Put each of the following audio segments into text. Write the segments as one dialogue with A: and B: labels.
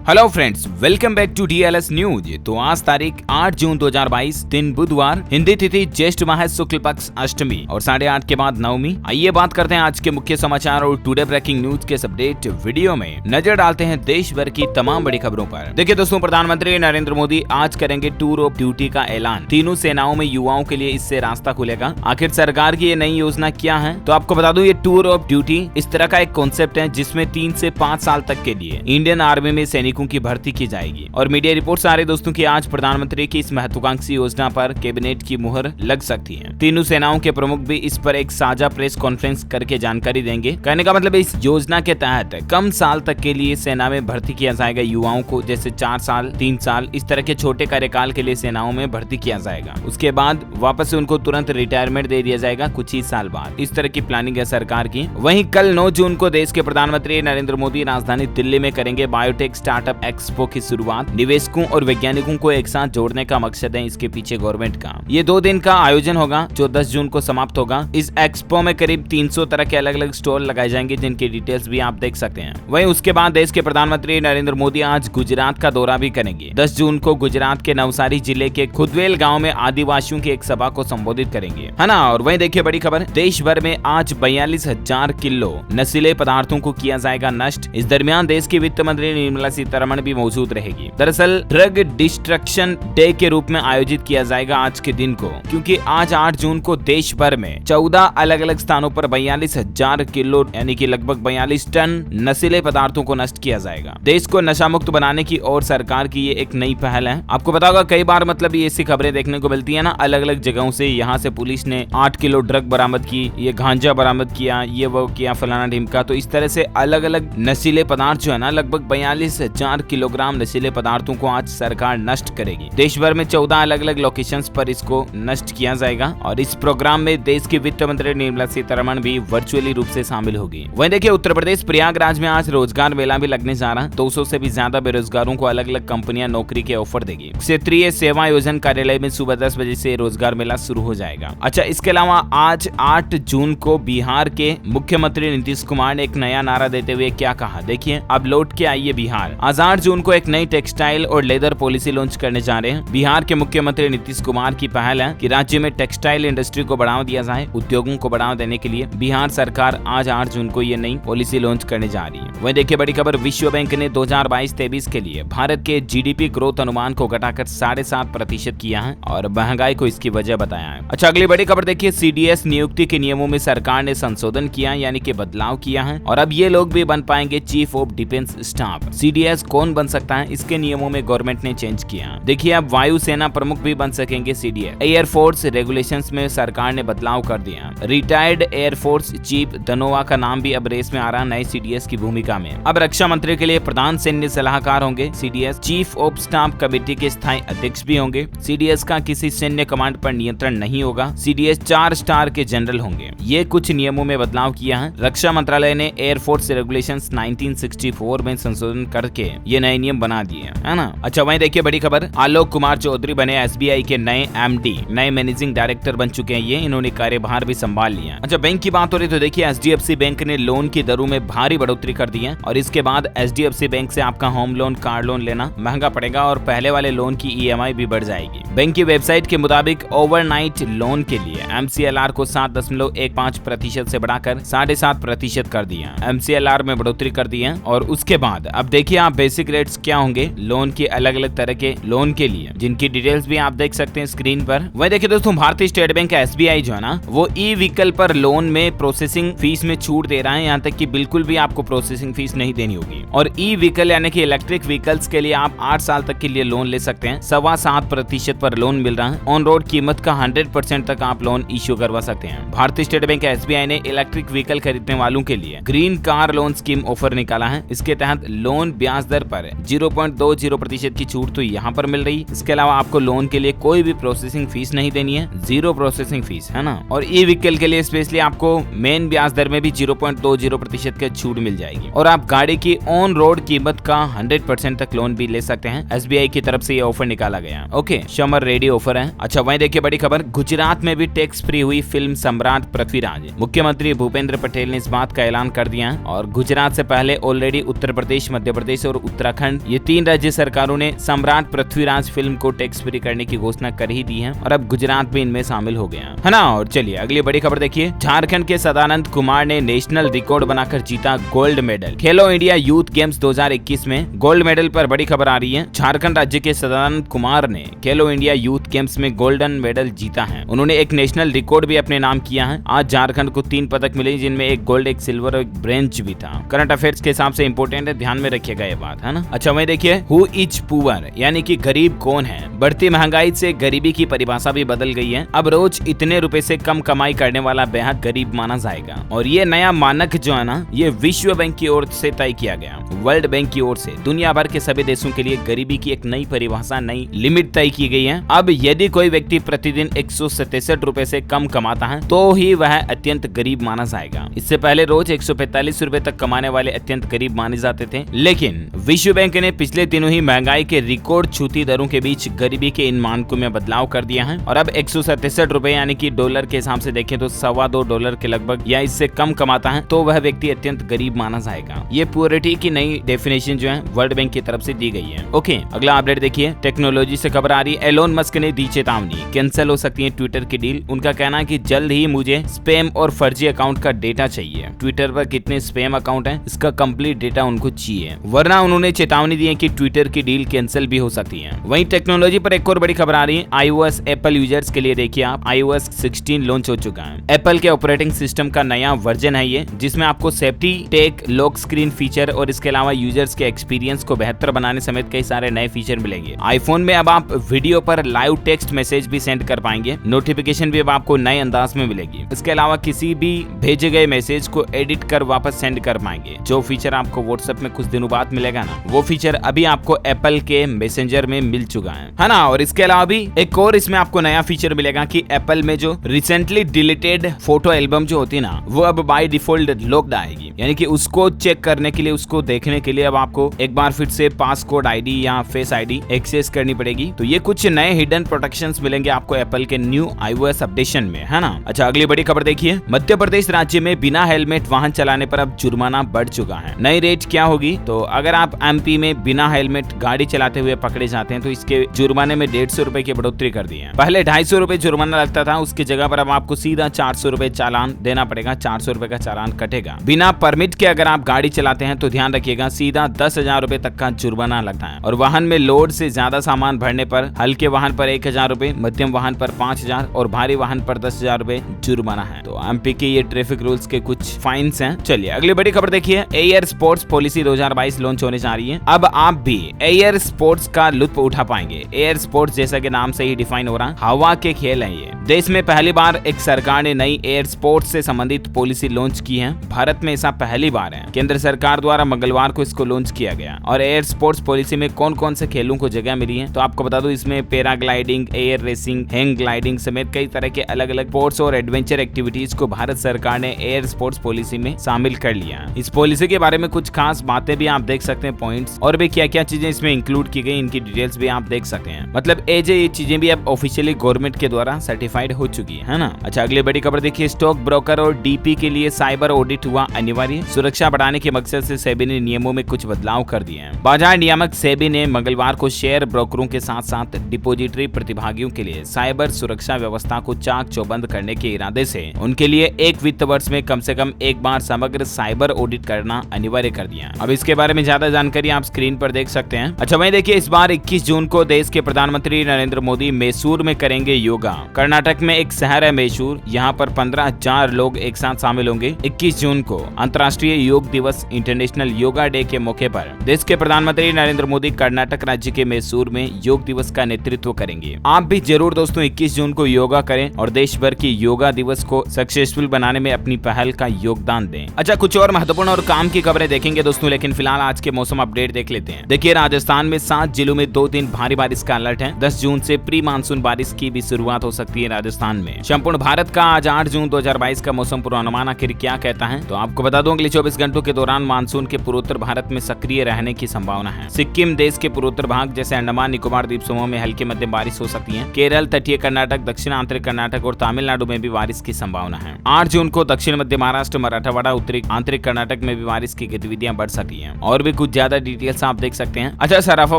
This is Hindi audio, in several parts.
A: Hello friends, welcome back to DLS news. तो आज तारीख 8 जून 2022, दिन बुधवार, हिंदी तिथि ज्येष्ठ माह शुक्ल पक्ष अष्टमी और 8:30 के बाद नवमी। आइए बात करते हैं आज के मुख्य समाचार और टुडे ब्रेकिंग न्यूज के अपडेट वीडियो में नजर डालते हैं देश भर की तमाम बड़ी खबरों पर। देखिए दोस्तों, प्रधानमंत्री नरेंद्र मोदी आज करेंगे टूर ऑफ ड्यूटी का ऐलान। तीनों सेनाओं में युवाओं के लिए इससे रास्ता खुलेगा। आखिर सरकार की ये नई योजना क्या है? तो आपको बता दूं, ये टूर ऑफ ड्यूटी इस तरह का एक कॉन्सेप्ट है जिसमें 3 से 5 साल तक के लिए इंडियन आर्मी में सैनिकों की भर्ती की जाएगी। और मीडिया रिपोर्ट्स आ रही दोस्तों कि आज प्रधानमंत्री की इस महत्वाकांक्षी योजना पर कैबिनेट की मुहर लग सकती है। तीनों सेनाओं के प्रमुख भी इस पर एक साझा प्रेस कॉन्फ्रेंस करके जानकारी देंगे। कहने का मतलब इस योजना के तहत कम साल तक के लिए सेना में भर्ती किया जाएगा युवाओं को, जैसे 4 साल 3 साल इस तरह के छोटे कार्यकाल के लिए सेनाओं में भर्ती किया जाएगा। उसके बाद वापस से उनको तुरंत रिटायरमेंट दे दिया जाएगा कुछ ही साल बाद। इस तरह की प्लानिंग है सरकार की। वहीं कल 9 जून को देश के प्रधानमंत्री नरेंद्र मोदी राजधानी दिल्ली में करेंगे बायोटेक स्टार्टअप एक्सपो की शुरुआत। निवेशकों और वैज्ञानिकों को एक साथ जोड़ने का मकसद है इसके पीछे गवर्नमेंट का। ये 2 दिन का आयोजन होगा जो 10 जून को समाप्त होगा। इस एक्सपो में करीब 300 तरह के अलग अलग स्टॉल लगाए जाएंगे जिनकी डिटेल्स भी आप देख सकते हैं। वहीं उसके बाद देश के प्रधानमंत्री नरेंद्र मोदी आज गुजरात का दौरा भी करेंगे। 10 जून को गुजरात के नवसारी जिले के खुदवेल गाँव में आदिवासियों की एक सभा को संबोधित करेंगे, है ना। और वहीं देखिए बड़ी खबर, देश भर में आज 42,000 किलो नशीले पदार्थों को किया जाएगा नष्ट। इस दरमियान देश की वित्त मंत्री निर्मला सीतारमण भी मौजूद रहेगी। दरअसल ड्रग डिस्ट्रक्शन डे के रूप में आयोजित किया जाएगा आज के दिन को, क्योंकि आज 8 जून को देश भर में 14 अलग अलग स्थानों पर 42,000 किलो यानी कि लगभग 42 टन नशीले पदार्थों को नष्ट किया जाएगा। देश को नशा मुक्त बनाने की और सरकार की ये एक नई पहल है। आपको पता होगा कई बार मतलब ये ऐसी खबरें देखने को मिलती है ना, अलग अलग जगहों से। यहाँ से पुलिस ने 8 किलो ड्रग बरामद की, ये गांजा बरामद किया, ये वो किया, फलाना ढिमका। तो इस तरह से अलग अलग नशीले पदार्थ जो है ना, लगभग 42,000 किलोग्राम नशीले पदार्थों को आज सरकार नष्ट करेगी। देश भर में 14 अलग अलग लोकेशंस पर इसको नष्ट किया जाएगा। और इस प्रोग्राम में देश की वित्त मंत्री निर्मला सीतारमण भी वर्चुअली रूप से शामिल होगी। वहीं देखिए उत्तर प्रदेश प्रयागराज में आज रोजगार मेला भी लगने जा रहा है। 200 से भी ज्यादा बेरोजगारों को अलग अलग कंपनियां नौकरी के ऑफर देगी। क्षेत्रीय सेवा योजन कार्यालय में सुबह 10 बजे से रोजगार मेला शुरू हो जाएगा। अच्छा, इसके अलावा आज 8 जून को बिहार के मुख्यमंत्री नीतीश कुमार ने एक नया नारा देते हुए क्या कहा, देखिए। अब लौट के आइए बिहार। आज 8 जून को एक नई टेक्सटाइल और लेदर पॉलिसी लॉन्च करने जा रहे हैं। बिहार के मुख्यमंत्री नीतीश कुमार की पहल है कि राज्य में टेक्सटाइल इंडस्ट्री को बढ़ावा दिया जाए। उद्योगों को बढ़ावा देने के लिए बिहार सरकार आज 8 जून को ये नई पॉलिसी लॉन्च करने जा रही है। वहीं देखिए बड़ी खबर, विश्व बैंक ने 2022-23 के लिए भारत के GDP ग्रोथ अनुमान को घटाकर 7.5% किया है और महंगाई को इसकी वजह बताया है। अच्छा, अगली बड़ी खबर देखिए, CDS नियुक्ति के नियमों में सरकार ने संशोधन किया यानी कि बदलाव किया है और अब ये लोग भी बन पाएंगे chief of defence staff. CDS कौन बन सकता है, इसके नियमों में गवर्नमेंट ने चेंज किया। देखिए अब वायुसेना प्रमुख भी बन सकेंगे CDS। एयरफोर्स रेगुलेशंस में सरकार ने बदलाव कर दिया। रिटायर्ड एयरफोर्स चीफ धनोआ का नाम भी अब रेस में आ रहा नए CDS की भूमिका में। अब रक्षा मंत्री के लिए प्रधान सैन्य सलाहकार होंगे CDS। Chief of staff committee के स्थायी अध्यक्ष भी होंगे। CDS का किसी सैन्य कमांड पर नियंत्रण नहीं होगा। CDS 4 स्टार के जनरल होंगे। ये कुछ नियमों में बदलाव किया है। रक्षा मंत्रालय ने एयरफोर्स रेगुलेशंस 1964 में संशोधन करके ये नए नियम बना दिए, है ना। अच्छा, वहीं देखिए बड़ी खबर, आलोक कुमार चौधरी बने SBI के नए MD, नए मैनेजिंग डायरेक्टर बन चुके हैं। ये इन्होंने कार्यभार भी संभाल लिया। अच्छा, बैंक की बात हो रही तो देखिए HDFC बैंक ने लोन की दरों में भारी बढ़ोतरी कर दी है और इसके बाद HDFC बैंक से आपका होम लोन, कार लोन लेना महंगा पड़ेगा और पहले वाले लोन की EMI भी बढ़ जाएगी। बैंक की वेबसाइट के मुताबिक ओवरनाइट लोन के लिए MCLR को 7.15% से बढ़ाकर 7.5% कर दिया। MCLR में बढ़ोतरी कर दी है। और उसके बाद अब देखिए आप बेसिक रेट्स क्या होंगे लोन की, अलग अलग तरह के लोन के लिए, जिनकी डिटेल्स भी आप देख सकते हैं स्क्रीन पर। वही देखिए दोस्तों, भारतीय स्टेट बैंक का SBI जो है ना, वो ई-व्हीकल पर लोन में प्रोसेसिंग फीस में छूट दे रहा है। यहाँ तक कि बिल्कुल भी आपको प्रोसेसिंग फीस नहीं देनी होगी। और ई-व्हीकल यानी कि इलेक्ट्रिक व्हीकल्स के लिए आप 8 साल तक के लिए लोन ले सकते हैं। 7.25% पर लोन मिल रहा है। ऑन रोड कीमत का 100% तक आप लोन इश्यू करवा सकते हैं। भारतीय स्टेट बैंक SBI ने इलेक्ट्रिक व्हीकल खरीदने वालों के लिए green car loan scheme offer निकाला है। इसके तहत लोन ब्याज दर पर 0.20% की छूट तो यहाँ पर मिल रही। इसके अलावा आपको लोन के लिए कोई भी प्रोसेसिंग फीस नहीं देनी है, 0 प्रोसेसिंग फीस, है ना। और ई व्हीकल के लिए स्पेशली आपको मेन ब्याज दर में भी 0.20% की छूट मिल जाएगी और आप गाड़ी की ऑन रोड कीमत का 100% तक लोन भी ले सकते हैं। SBI की तरफ से ये ऑफर निकाला गया। ओके, समर रेडी ऑफर है। अच्छा, वहीं देखिए बड़ी खबर, गुजरात में भी टैक्स फ्री हुई फिल्म सम्राट पृथ्वीराज। मुख्यमंत्री भूपेंद्र पटेल ने इस बात का ऐलान कर दिया और गुजरात से पहले ऑलरेडी उत्तर प्रदेश, मध्य प्रदेश और उत्तराखंड, ये 3 राज्य सरकारों ने सम्राट पृथ्वीराज फिल्म को टैक्स फ्री करने की घोषणा कर ही दी है और अब गुजरात भी इनमें शामिल हो गया है ना। और चलिए अगली बड़ी खबर देखिए, झारखंड के सदानंद कुमार ने नेशनल रिकॉर्ड बनाकर जीता गोल्ड मेडल। खेलो इंडिया यूथ गेम्स 2021 में गोल्ड मेडल पर बड़ी खबर आ रही है। झारखंड राज्य के सदानंद कुमार ने खेलो इंडिया यूथ गेम्स में गोल्डन मेडल जीता है। उन्होंने एक नेशनल रिकॉर्ड भी अपने नाम किया है। आज झारखंड को 3 पदक मिले, जिनमें एक गोल्ड, एक सिल्वर और एक ब्रोंज भी था। करंट अफेयर्स के हिसाब से इंपोर्टेंट है, ध्यान में रखिएगा ये बात, है ना। अच्छा वही देखिए, हु इज पुअर यानी कि गरीब कौन है। बढ़ती महंगाई से गरीबी की परिभाषा भी बदल गई है। अब रोज इतने रुपए से कम कमाई करने वाला बेहद गरीब माना जाएगा। और ये नया मानक जो है ना, ये विश्व बैंक की ओर से तय किया गया। वर्ल्ड बैंक की ओर से दुनिया भर के सभी देशों के लिए गरीबी की एक नई परिभाषा, नई लिमिट तय की गई है। अब यदि कोई व्यक्ति प्रतिदिन 167 रुपए से कम कमाता है तो ही वह अत्यंत गरीब माना जाएगा। इससे पहले रोज 145 रुपए तक कमाने वाले अत्यंत गरीब माने जाते थे। लेकिन विश्व बैंक ने पिछले दिनों ही महंगाई के रिकॉर्ड छूती दरों के बीच गरीबी के इन मानकों में बदलाव कर दिया है और अब 167 रुपए यानी कि डॉलर के हिसाब से देखें तो $2.25 के लगभग या इससे कम कमाता है तो वह व्यक्ति अत्यंत गरीब माना जाएगा। ये प्योरिटी की नई डेफिनेशन जो है वर्ल्ड बैंक की तरफ से दी गई है। ओके, अगला अपडेट देखिए, टेक्नोलॉजी से खबर आ रही है। एलोन मस्क ने दी चेतावनी, कैंसिल हो सकती है ट्विटर की डील। उनका कहना है कि जल्द ही मुझे स्पैम और फर्जी अकाउंट का डेटा चाहिए। ट्विटर पर कितने स्पैम अकाउंट हैं इसका कंप्लीट डेटा उनको चाहिए, वरना उन्होंने चेतावनी दी है कि ट्विटर की डील कैंसिल भी हो सकती है। वहीं टेक्नोलॉजी पर एक और बड़ी खबर आ रही है। iOS एप्पल यूजर्स के लिए देखिए आप, iOS 16 लॉन्च हो चुका है। एप्पल के ऑपरेटिंग सिस्टम का नया वर्जन है ये, जिसमें आपको safety tech lock screen feature और इसके अलावा यूजर्स के एक्सपीरियंस को बेहतर बनाने समेत कई सारे नए फीचर मिलेंगे। आईफोन में अब आप वीडियो पर लाइव टेक्स्ट मैसेज भी सेंड कर पाएंगे। नोटिफिकेशन भी अब आपको नए अंदाज में मिलेगी। इसके अलावा किसी भी भेजे गए मैसेज को एडिट कर वापस सेंड कर पाएंगे। जो फीचर आपको व्हाट्सएप में कुछ दिनों बाद मिलेगा ना, वो फीचर अभी आपको एप्पल के मैसेंजर में मिल चुका है ना। और इसके अलावा भी एक और इसमें आपको नया फीचर मिलेगा कि एप्पल में जो रिसेंटली डिलीटेड फोटो एल्बम जो होती है ना, वो अब बाय डिफॉल्ट लॉक्ड आएगी। यानी कि उसको चेक करने के लिए, उसको देखने के लिए अब आपको एक बार फिर से पासकोड आईडी या फेस आईडी एक्सेस करनी पड़ेगी। तो ये कुछ नए हिडन प्रोटेक्शंस मिलेंगे आपको एप्पल के न्यू iOS अपडेशन में, है ना। अच्छा अगली बड़ी खबर देखिए, मध्य प्रदेश राज्य में बिना हेलमेट वाहन चलाने पर अब जुर्माना बढ़ चुका है। नई रेट क्या होगी, तो अगर आप एमपी में बिना हेलमेट गाड़ी चलाते हुए पकड़े जाते हैं तो इसके जुर्माने में 150 रुपए की बढ़ोतरी कर दी है। पहले 250 रुपए जुर्माना लगता था, उसकी जगह पर अब आपको सीधा 400 रुपए चालान देना पड़ेगा। 400 रुपए का चालान कटेगा। बिना परमिट के अगर आप गाड़ी चलाते हैं तो ध्यान रखिएगा सीधा 10,000 रुपए तक का जुर्माना लगता है। और वाहन में लोड से ज्यादा सामान भरने पर हल्के वाहन पर 1,000 रुपए, मध्यम वाहन पर 5,000 और भारी वाहन पर 10,000 रुपए जुर्माना है। तो एमपी के ये ट्रैफिक रूल्स के कुछ फाइन्स हैं। चलिए अगली बड़ी खबर देखिए, एयर स्पोर्ट्स पॉलिसी 2022 लॉन्च होने जा रही है। अब आप भी एयर स्पोर्ट्स का लुत्फ उठा पाएंगे। एयर स्पोर्ट्स जैसा कि नाम से ही डिफाइन हो रहा, हवा के खेल है ये। देश में पहली बार एक सरकार ने नई एयर स्पोर्ट्स से संबंधित पॉलिसी लॉन्च की है। भारत में ऐसा पहली बार है। केंद्र सरकार द्वारा मंगलवार को इसको लॉन्च किया गया। और एयर स्पोर्ट्स पॉलिसी में कौन कौन से खेलों को जगह मिली है, तो आपको बता दूं इसमें paragliding, air racing, hang gliding समेत कई तरह के अलग अलग स्पोर्ट्स और एडवेंचर एक्टिविटीज को भारत सरकार ने एयर स्पोर्ट्स पॉलिसी में शामिल कर लिया। इस पॉलिसी के बारे में कुछ खास बातें भी आप देख सकते हैं, पॉइंट्स और भी क्या क्या चीजें इसमें इंक्लूड की गई, इनकी डिटेल्स भी आप देख सकते हैं। मतलब ये चीजें भी अब ऑफिशियली गवर्नमेंट के द्वारा सर्टिफाइड हो चुकी है ना। अच्छा अगली बड़ी खबर देखिए, स्टॉक ब्रोकर और डीपी के लिए साइबर ऑडिट हुआ अनिवार्य। सुरक्षा बढ़ाने के मकसद से सेबी ने नियमों में कुछ बदलाव कर दिए हैं। बाजार नियामक सेबी ने मंगलवार को शेयर ब्रोकरों के साथ साथ डिपोजिटरी प्रतिभागियों के लिए साइबर सुरक्षा व्यवस्था को चाक चौबंद करने के इरादे से उनके लिए एक वित्त वर्ष में कम से कम एक बार समग्र साइबर ऑडिट करना अनिवार्य कर दिया। अब इसके बारे में ज्यादा जानकारी आप स्क्रीन पर देख सकते हैं। अच्छा वहीं देखिए, इस बार 21 जून को देश के प्रधानमंत्री नरेंद्र मोदी मैसूर में करेंगे योगा। कर्नाटक में एक शहर है मैसूर, यहाँ पर 15,000 लोग एक साथ शामिल होंगे। 21 जून को अंतर्राष्ट्रीय योग दिवस, इंटरनेशनल योगा डे के मौके पर देश के प्रधानमंत्री नरेंद्र मोदी कर्नाटक राज्य के मैसूर में योग दिवस का नेतृत्व करेंगे। आप भी जरूर दोस्तों 21 जून को योगा करें और देश भर की योगा दिवस को सक्सेसफुल बनाने में अपनी पहल का योगदान दें। अच्छा कुछ और महत्वपूर्ण और काम की खबरें देखेंगे दोस्तों, लेकिन फिलहाल आज के मौसम अपडेट देख लेते हैं। देखिए राजस्थान में 7 जिलों में 2 दिन भारी बारिश का अलर्ट है। 10 जून से प्री मानसून बारिश की भी शुरुआत हो सकती है राजस्थान में। संपूर्ण भारत का आज 8 जून 2022 का मौसम पूर्वानुमान आखिर क्या कहता है, तो आपको बता दूं अगले 24 घंटों के दौरान मानसून के पूर्वोत्तर भारत में सक्रिय रहने की संभावना है। सिक्किम, देश के पूर्वोत्तर भाग जैसे अंडमान निकोबार द्वीप समूह में हल्की मध्यम बारिश हो सकती है। केरल, तटीय कर्नाटक, दक्षिण आंतरिक कर्नाटक और तमिलनाडु में भी बारिश की संभावना है। 8 जून को दक्षिण मध्य महाराष्ट्र, मराठवाड़ा, उत्तरी आंतरिक कर्नाटक में भी बारिश की गतिविधियां बढ़ सकती हैं। और भी कुछ ज्यादा डिटेल्स आप देख सकते हैं। अच्छा, सराफा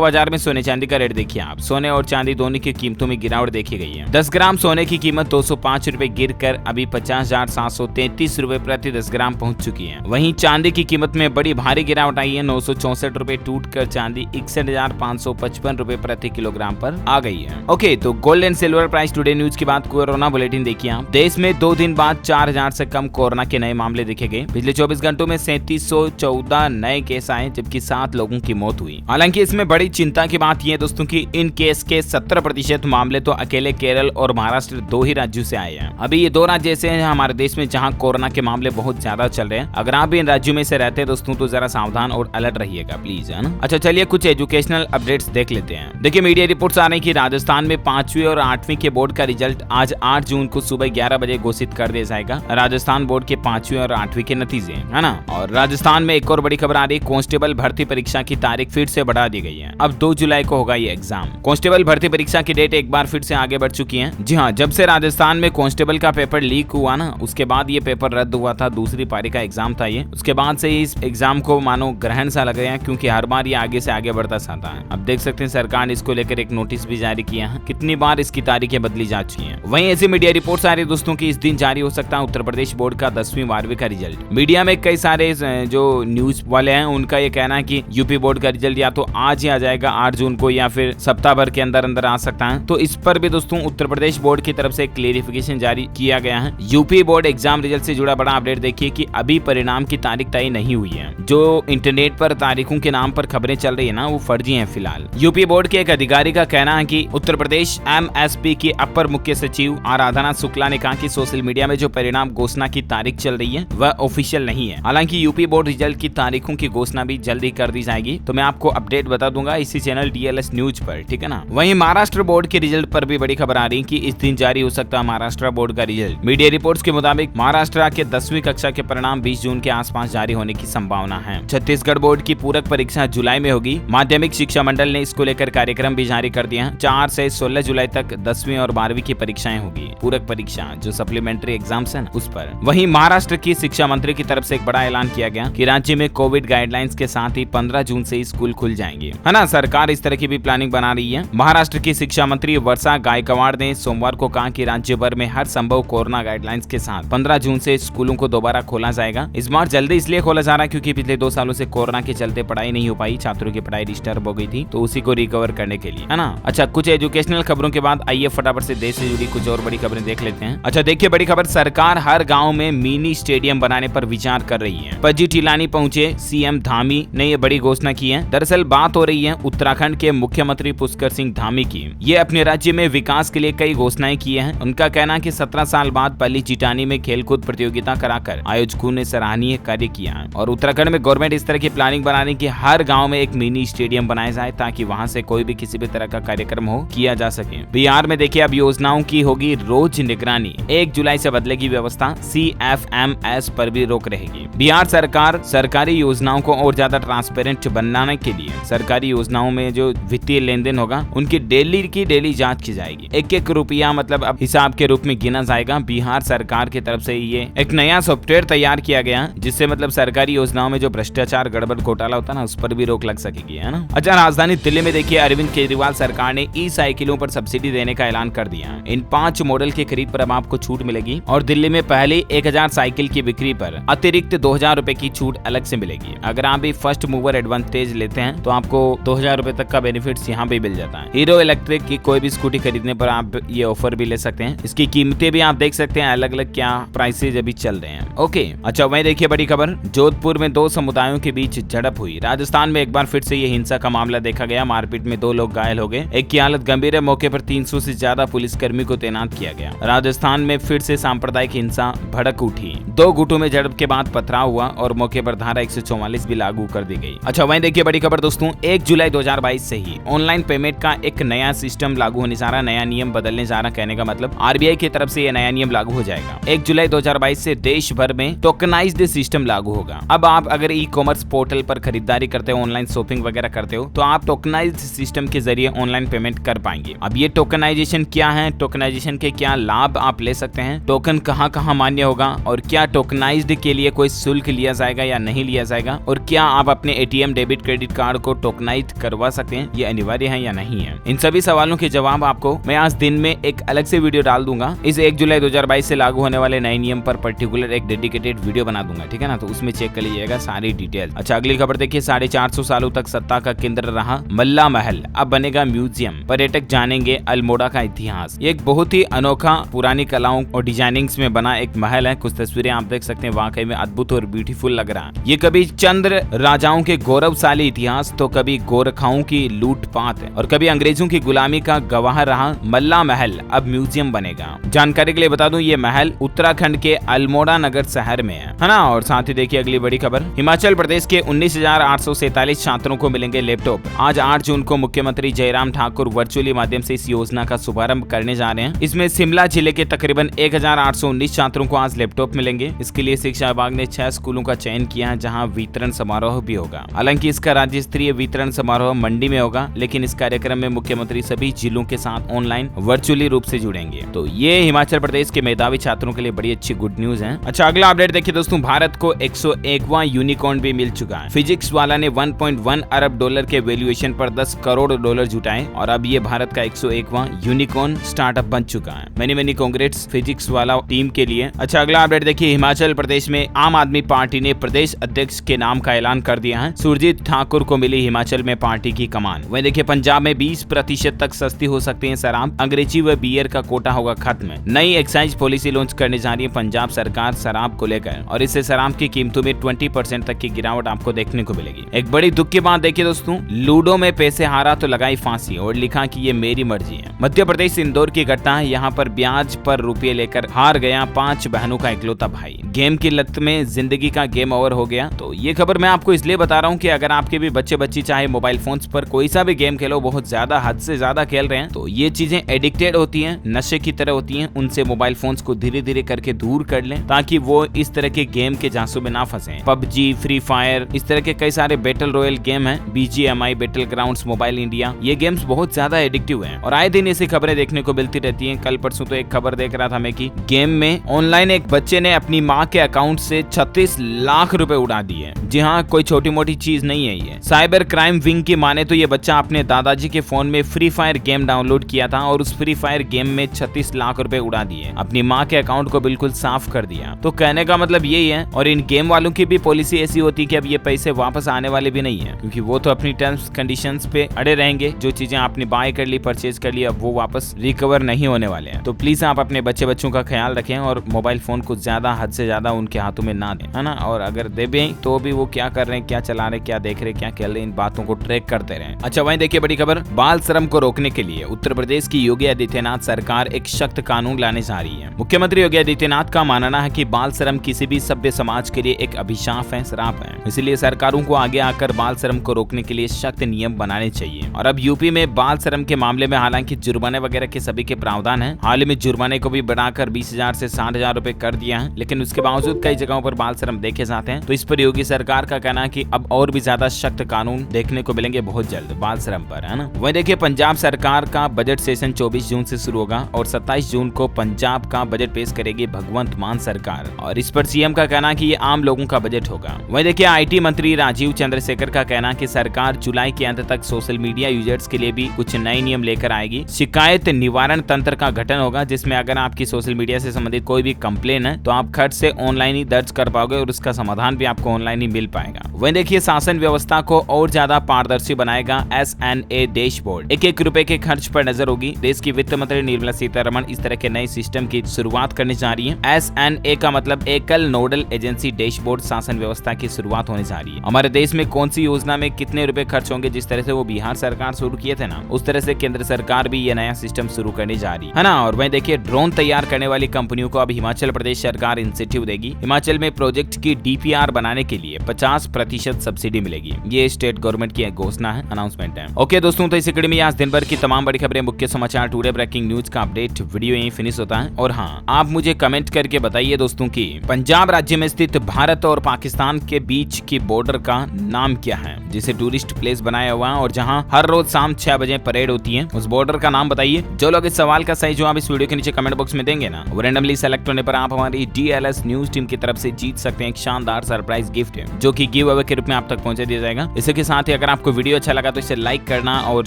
A: बाजार में सोने चांदी का रेट देखिए आप। सोने और चांदी दोनों की कीमतों में गिरावट देखी गई है। 10 ग्राम सोने की कीमत 205 रुपए गिर कर अभी 50,733 रुपए प्रति 10 ग्राम पहुंच चुकी है। वहीं चांदी की कीमत में बड़ी भारी गिरावट आई है। 964 रुपए टूट कर चांदी 61,555 रुपए प्रति किलोग्राम पर आ गई है। ओके, तो gold and silver price today news के बाद कोरोना बुलेटिन देखिए आप। देश में 2 दिन बाद 4000 से कम कोरोना के नए मामले देखे गए। पिछले 24 घंटों में 3714 नए केस आए, जबकि 7 लोगों की मौत हुई। हालांकि इसमें बड़ी चिंता की बात यह दोस्तों की इन केस के 70% मामले तो अकेले केरल और महाराष्ट्र 2 ही राज्यों से आए हैं। अभी ये 2 राज्य ऐसे हैं हमारे देश में जहां कोरोना के मामले बहुत ज्यादा चल रहे हैं। अगर आप भी इन राज्यों में से रहते हैं दोस्तों तो जरा सावधान और अलर्ट रहिएगा प्लीज, है ना। अच्छा, चलिए कुछ एजुकेशनल अपडेट्स देख लेते हैं। देखिए, मीडिया रिपोर्ट्स आ रही है कि राजस्थान में 5वीं और 8वीं के बोर्ड का रिजल्ट आज 8 जून को सुबह 11 बजे घोषित कर दिया जाएगा। राजस्थान बोर्ड के 5वीं और 8वीं के नतीजे, है ना। और राजस्थान में एक और बड़ी खबर आ रही है, कांस्टेबल भर्ती परीक्षा की तारीख फिर से बढ़ा दी गई है। अब 2 जुलाई को होगा ये एग्जाम। कांस्टेबल भर्ती परीक्षा की डेट एक बार फिर से आगे बढ़ चुकी है। जी हाँ, जब से राजस्थान में कांस्टेबल का पेपर लीक हुआ ना, उसके बाद ये पेपर रद्द हुआ था। दूसरी पारी का एग्जाम था ये। उसके बाद से इस एग्जाम को मानो ग्रहण सा लग गया, क्योंकि हर बार ये आगे से आगे बढ़ता जाता है। अब देख सकते हैं सरकार ने इसको लेकर एक नोटिस भी जारी किया है। कितनी बार इसकी तारीखें बदली जा चुकी हैं। वहीं ऐसी मीडिया रिपोर्ट्स आ रही है दोस्तों की इस दिन जारी हो सकता है उत्तर प्रदेश बोर्ड का 10वीं 12वीं का रिजल्ट। मीडिया में कई सारे जो न्यूज वाले हैं उनका ये कहना है कि यूपी बोर्ड का रिजल्ट या तो आज ही आ जाएगा 8 जून को, या फिर सप्ताह भर के अंदर अंदर आ सकता है। तो इस पर भी दोस्तों उत्तर प्रदेश बोर्ड की तरफ से क्लेरिफिकेशन जारी किया गया है। यूपी बोर्ड एग्जाम रिजल्ट से जुड़ा बड़ा अपडेट देखिए कि अभी परिणाम की तारीख तय नहीं हुई है। जो इंटरनेट पर तारीखों के नाम पर खबरें चल रही है ना, वो फर्जी हैं फिलहाल। यूपी बोर्ड के एक अधिकारी का कहना है कि उत्तर प्रदेश MSP की अपर मुख्य सचिव आराधना शुक्ला ने कहा कि सोशल मीडिया में जो परिणाम घोषणा की तारीख चल रही है वह ऑफिशियल नहीं है। हालांकि यूपी बोर्ड रिजल्ट की तारीखों की घोषणा भी जल्दी कर दी जाएगी, तो मैं आपको अपडेट बता दूंगा इसी चैनल DLS न्यूज पर, ठीक है ना। वहीं महाराष्ट्र बोर्ड के रिजल्ट पर भी बड़ी खबर आ रही है कि इस दिन जारी हो सकता है महाराष्ट्र बोर्ड का रिजल्ट। मीडिया रिपोर्ट्स के मुताबिक महाराष्ट्र के 10वीं कक्षा के परिणाम 20 जून के आसपास जारी होने की संभावना है। छत्तीसगढ़ बोर्ड की पूरक परीक्षा जुलाई में होगी। माध्यमिक शिक्षा मंडल ने इसको लेकर कार्यक्रम भी जारी कर दिया है। 4 से 16 जुलाई तक 10वीं और 12वीं की परीक्षाएं होगी। पूरक परीक्षा जो सप्लीमेंट्री एग्जाम्स है उस पर। वहीं महाराष्ट्र की शिक्षा मंत्री की तरफ से एक बड़ा ऐलान किया गया कि राज्य में कोविड गाइडलाइंस के साथ ही 15 जून से स्कूल खुल जाएंगे, है ना। सरकार इस तरह की भी प्लानिंग बना रही है। महाराष्ट्र की शिक्षा मंत्री वर्षा गायकवाड़ ने सोमवार को कहा कि राज्य भर में हर संभव कोरोना गाइडलाइंस के साथ 15 जून से स्कूलों को दोबारा खोला जाएगा। इस बार जल्दी इसलिए खोला जा रहा है क्योंकि पिछले 2 सालों से कोरोना के चलते पढ़ाई नहीं हो पाई, छात्रों की पढ़ाई डिस्टर्ब हो गई थी, तो उसी को रिकवर करने के लिए, है ना। अच्छा, कुछ एजुकेशनल खबरों के बाद आइए फटाफट से देश से जुड़ी कुछ और बड़ी खबरें देख लेते हैं। अच्छा, देखिए बड़ी खबर, सरकार हर गाँव में मिनी स्टेडियम बनाने पर विचार कर रही है। पजी टिलानी पहुंचे CM धामी ने ये बड़ी घोषणा की है। दरअसल बात हो रही है उत्तराखंड के मुख्यमंत्री पुष्कर सिंह धामी की। ये अपने राज्य में विकास के लिए कई घोषणाएं की हैं। उनका कहना है कि 17 साल बाद पल्ली चिटानी में खेलकूद प्रतियोगिता कराकर आयोजकों ने सराहनीय कार्य किया है। और उत्तराखंड में गवर्नमेंट इस तरह की प्लानिंग बना रही है कि हर गाँव में एक मिनी स्टेडियम बनाया जाए ताकि वहाँ से कोई भी किसी भी तरह का कार्यक्रम हो किया जा सके। बिहार में देखिए अब योजनाओं की होगी रोज निगरानी। 1 जुलाई से बदलेगी व्यवस्था। CFMS पर भी रोक रहेगी। बिहार सरकार सरकारी योजनाओं को और ज्यादा ट्रांसपेरेंट बनाने के लिए सरकारी योजनाओं में जो वित्तीय लेन देन होगा उनकी डेली जांच की जाएगी। 1-1 रुपया मतलब अब हिसाब के रूप में गिना जाएगा। बिहार सरकार की तरफ से ये एक नया सॉफ्टवेयर तैयार किया गया जिससे मतलब सरकारी योजनाओं में जो भ्रष्टाचार गड़बड़ घोटाला होता है ना, उस पर भी रोक लग सकेगी, है ना। अच्छा, राजधानी दिल्ली में देखिए अरविंद केजरीवाल सरकार ने ई-साइकिलों पर सब्सिडी देने का ऐलान कर दिया। इन 5 मॉडल की खरीद पर अब आपको छूट मिलेगी और दिल्ली में पहले 1000 साइकिल की बिक्री पर अतिरिक्त 2000 रुपए की छूट अलग से मिलेगी। अगर आप भी फर्स्ट मूवर एडवांटेज लेते हैं तो आपको 2000 रुपए तक का बेनिफिट्स यहाँ पे मिल जाता है। हीरो इलेक्ट्रिक की कोई भी स्कूटी खरीदने पर आप ये ऑफर भी ले सकते हैं। इसकी कीमतें भी आप देख सकते हैं, अलग अलग क्या प्राइसेज अभी चल रहे हैं। ओके, अच्छा वहीं देखिए बड़ी खबर, जोधपुर में 2 समुदायों के बीच झड़प हुई। राजस्थान में एक बार फिर से ये हिंसा का मामला देखा गया। मारपीट में 2 लोग घायल हो गए, एक की हालत गंभीर है। मौके पर 300 से ज्यादा पुलिसकर्मी को तैनात किया गया। राजस्थान में फिर से सांप्रदायिक हिंसा भड़क उठी। 2 गुटों में झड़प के बाद पथराव हुआ और मौके पर धारा 144 भी लागू कर दी गई। अच्छा वहीं देखिए बड़ी खबर दोस्तों, 1 जुलाई 2022 से ही ऑनलाइन पेमेंट का एक नया सिस्टम लागू होने जा रहा, नया नियम बदलने जा रहा। कहने का मतलब RBI की तरफ से ये नया नियम लागू हो जाएगा। 1 जुलाई 2022 से देश भर में टोकनाइज्ड सिस्टम लागू होगा। अब आप अगर ई-कॉमर्स पोर्टल पर खरीदारी करते हो, ऑनलाइन शॉपिंग वगैरह करते हो, तो आप टोकनाइज्ड सिस्टम के जरिए ऑनलाइन पेमेंट कर पाएंगे। अब ये टोकनाइजेशन क्या है, टोकनाइजेशन के क्या लाभ आप ले सकते हैं, टोकन कहां मान्य होगा और क्या टोकनाइज्ड के लिए कोई शुल्क लिया जाएगा या नहीं लिया जाएगा, और क्या आप अपने एटीएम डेबिट क्रेडिट कार्ड को टोकनाइज करवा सकते हैं, ये अनिवार्य है या नहीं है? इन सभी सवालों के जवाब आपको मैं आज दिन में एक अलग से वीडियो डाल दूंगा। इस 1 जुलाई 2022 से लागू होने वाले नए नियम पर पर्टिकुलर एक डेडिकेटेड वीडियो बना दूंगा, ठीक है ना? तो उसमें चेक कर लीजिएगा सारी डिटेल। अच्छा, अगली खबर देखिए। 450 सालों तक सत्ता का केंद्र रहा मल्ला महल अब बनेगा म्यूजियम, पर्यटक जानेंगे अल्मोड़ा का इतिहास। ये एक बहुत ही अनोखा पुरानी कलाओं और डिजाइनिंग्स में बना एक महल है। कुछ तस्वीरें आप देख सकते हैं, वाकई में अद्भुत और ब्यूटीफुल लग रहा है। ये कभी चंद्र राजाओं के गौरवशाली इतिहास, तो कभी गोरखाओं की लूटपाट और कभी अंग्रेजों की गुलामी का गवाह रहा मल्ला महल अब म्यूजियम बनेगा। जानकारी के लिए बता दूं, ये महल उत्तराखंड के अल्मोड़ा नगर शहर में है ना? और साथ ही देखिए अगली बड़ी खबर। हिमाचल प्रदेश के 19,847 छात्रों को मिलेंगे लैपटॉप। आज 8 जून को मुख्यमंत्री जयराम ठाकुर वर्चुअली माध्यम से इस योजना का शुभारंभ करने जा रहे हैं। इसमें शिमला जिले के तकरीबन 1,819 छात्रों को आज लैपटॉप मिलेंगे। इसके लिए शिक्षा विभाग ने 6 स्कूलों का चयन किया है, जहां वितरण समारोह भी होगा। हालांकि इसका राज्य स्तरीय वितरण समारोह मंडी में होगा, लेकिन इस कार्यक्रम में मुख्यमंत्री सभी जिलों के साथ ऑनलाइन वर्चुअली रूप से जुड़ेंगे। तो ये हिमाचल प्रदेश के मेधावी छात्रों के लिए बड़ी अच्छी गुड न्यूज है। अच्छा, अगला अपडेट देखिए दोस्तों। भारत को 101वां यूनिकॉर्न भी मिल चुका है। फिजिक्स वाला ने 1.1 अरब डॉलर के वैल्यूएशन पर 10 करोड़ डॉलर जुटाए और अब ये भारत का 101वां यूनिकॉर्न स्टार्टअप बन चुका है। मेनी कांग्रेट्स फिजिक्स वाला टीम के लिए। अच्छा, अगला अपडेट देखिए। हिमाचल प्रदेश में आम आदमी पार्टी ने प्रदेश अध्यक्ष के नाम का ऐलान कर दिया है। सुरजीत ठाकुर को मिली हिमाचल में पार्टी की कमान। वहीं देखिए पंजाब में 20% तक सस्ती हो सकती है शराब। अंग्रेजी व बियर का कोटा होगा खत्म। नई एक्साइज पॉलिसी लॉन्च करने जा रही है पंजाब सरकार शराब को लेकर, और इससे शराब की कीमतों में 20% तक की गिरावट आपको देखने को मिलेगी। एक बड़ी दुख की बात देखिए दोस्तों, लूडो में पैसे हारा तो लगाई फांसी और लिखा कि ये मेरी मर्जी है। मध्य प्रदेश इंदौर की घटना है। यहाँ पर ब्याज पर रुपये लेकर हार गया 5 बहनों का इकलौता भाई। गेम की लत में जिंदगी का गेम ओवर हो गया। तो ये खबर मैं आपको इसलिए बता रहा हूँ कि अगर आपके भी बच्चे बच्ची चाहे मोबाइल फोन्स पर कोई सा भी गेम खेलो, बहुत ज्यादा हद से ज्यादा खेल रहे हैं, तो ये चीजें एडिक्टेड होती हैं, नशे की तरह होती हैं। उनसे मोबाइल फोन्स को धीरे धीरे करके दूर कर लें, ताकि वो इस तरह के गेम के जांसू में ना फंसे। पबजी, फ्री फायर, इस तरह के कई सारे बैटल रॉयल गेम हैं, BGMI, battle grounds, mobile India, ये गेम्स बहुत ज्यादा एडिक्टिव हैं और आए दिन ऐसी खबरें देखने को मिलती रहती हैं। कल परसों तो एक खबर देख रहा था मैं कि गेम में ऑनलाइन एक बच्चे ने अपनी माँ के अकाउंट से 36 लाख रुपए उड़ा दिए। जी हाँ, कोई छोटी मोटी चीज नहीं है ये। साइबर क्राइम विंग की माने तो ये बच्चा अपने दादाजी के फोन में फ्री फायर गेम डाउनलोड किया था और उस फ्री फायर गेम में 36 लाख रुपए उड़ा दिए, अपनी माँ के अकाउंट को बिल्कुल साफ कर दिया। तो कहने का मतलब यही है। और इन गेम वालों की भी पॉलिसी ऐसी होती है कि अब ये पैसे वापस आने वाले भी नहीं है, क्योंकि वो तो अपनी टर्म्स कंडीशंस पे अड़े रहेंगे। जो चीजें आपने बाय कर ली, परचेज कर ली, अब वो वापस रिकवर नहीं होने वाले हैं। तो प्लीज आप अपने बच्चों का ख्याल रखें और मोबाइल फोन को ज्यादा हद से ज्यादा उनके हाथों में ना दें, है ना? और अगर दे भी तो भी वो क्या कर रहे हैं, क्या चला रहे, क्या देख रहे, क्या खेल रहे, इन बातों को ट्रैक करते रहे। अच्छा, वहीं देखिए बड़ी खबर। बाल श्रम को रोकने के लिए उत्तर प्रदेश की योगी आदित्यनाथ सरकार एक सख्त कानून लाने जा रही है। मुख्यमंत्री योगी आदित्यनाथ का मानना है कि बाल श्रम किसी भी सभ्य समाज के लिए एक अभिशाप है, श्राप है। इसलिए सरकारों को आगे आकर बाल श्रम को रोकने के लिए सख्त नियम बनाने चाहिए। और अब यूपी में बाल श्रम के मामले में हालांकि जुर्माने वगैरह के सभी के प्रावधान है। हाल ही में जुर्माने को भी बढ़ाकर 20,000 से 60,000 रुपए कर दिया है, लेकिन उसके बावजूद कई जगहों पर बाल श्रम देखे जाते हैं। तो इस पर योगी सरकार का कहना है कि अब और भी ज्यादा सख्त कानून देखने को मिलेंगे बहुत जल्द बाल श्रम पर, है ना? वही देखिए पंजाब सरकार का बजट सेशन 24 जून से शुरू होगा और 27 जून को पंजाब का बजट पेश करेगी भगवंत मान सरकार, और इस पर सीएम का कहना कि ये आम लोगों का बजट होगा। वही देखिए IT मंत्री राजीव चंद्रशेखर का कहना कि सरकार जुलाई के अंत तक सोशल मीडिया यूजर्स के लिए भी कुछ नए नियम लेकर आएगी। शिकायत निवारण तंत्र का गठन होगा, जिसमें अगर आपकी सोशल मीडिया से संबंधित कोई भी कंप्लेन है तो आप खर्च से ऑनलाइन ही दर्ज कर पाओगे और उसका समाधान भी आपको ऑनलाइन ही मिल पाएगा। वहीं देखिए शासन व्यवस्था को और ज्यादा पारदर्शी बनाएगा SNA डैशबोर्ड। एक रुपए के खर्च पर नजर होगी। देश की वित्त मंत्री निर्मला सीतारमण इस तरह के नए सिस्टम की शुरुआत करने जा रही है। SNA का मतलब एकल नोडल एजेंसी डैशबोर्ड शासन व्यवस्था की शुरुआत होने जा रही है। हमारे देश में कौन सी योजना में कितने रुपए खर्च होंगे, जिस तरह से वो बिहार सरकार शुरू किए थे ना, उस तरह से केंद्र सरकार भी ये नया सिस्टम शुरू करने जा रही है ना? और वहीं देखिए ड्रोन तैयार करने वाली कंपनियों को अब हिमाचल प्रदेश सरकार इंसेंटिव देगी। हिमाचल में प्रोजेक्ट की DPR बनाने के लिए 50% सब्सिडी मिलेगी। ये स्टेट गवर्नमेंट की घोषणा है, अनाउंसमेंट है। ओके दोस्तों, तो इस कड़ी में आज दिन भर की तमाम बड़ी खबरें, मुख्य समाचार, टुडे ब्रेकिंग न्यूज का अपडेट वीडियो यहीं फिनिश होता है। और हाँ, आप मुझे कमेंट करके बताइए दोस्तों कि पंजाब राज्य में स्थित भारत और पाकिस्तान के बीच की बॉर्डर का नाम क्या है, जिसे टूरिस्ट प्लेस बनाया हुआ है और जहाँ हर रोज शाम 6 बजे परेड होती है। उस बॉर्डर का नाम बताइए। जो लोग इस सवाल का सही जवाब इस वीडियो के नीचे कमेंट बॉक्स में देंगे ना, वो रैंडमली सेलेक्ट होने पर आप हमारी DLS न्यूज टीम की तरफ से जीत सकते हैं एक शानदार सरप्राइज गिफ्ट, जो कि गिव अवे गिव के रूप में आप तक पहुंचा दिया जाएगा। इसी के साथ ही अगर आपको वीडियो अच्छा लगा तो इसे लाइक करना और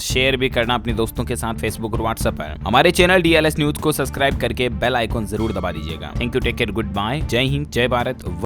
A: शेयर भी करना अपने दोस्तों के साथ फेसबुक और व्हाट्सएप पर। हमारे चैनल DLS न्यूज को सब्सक्राइब करके बेल आइकॉन जरूर दबा दीजिएगा। Thank you, take care, goodbye, जय हिंद, जय भारत।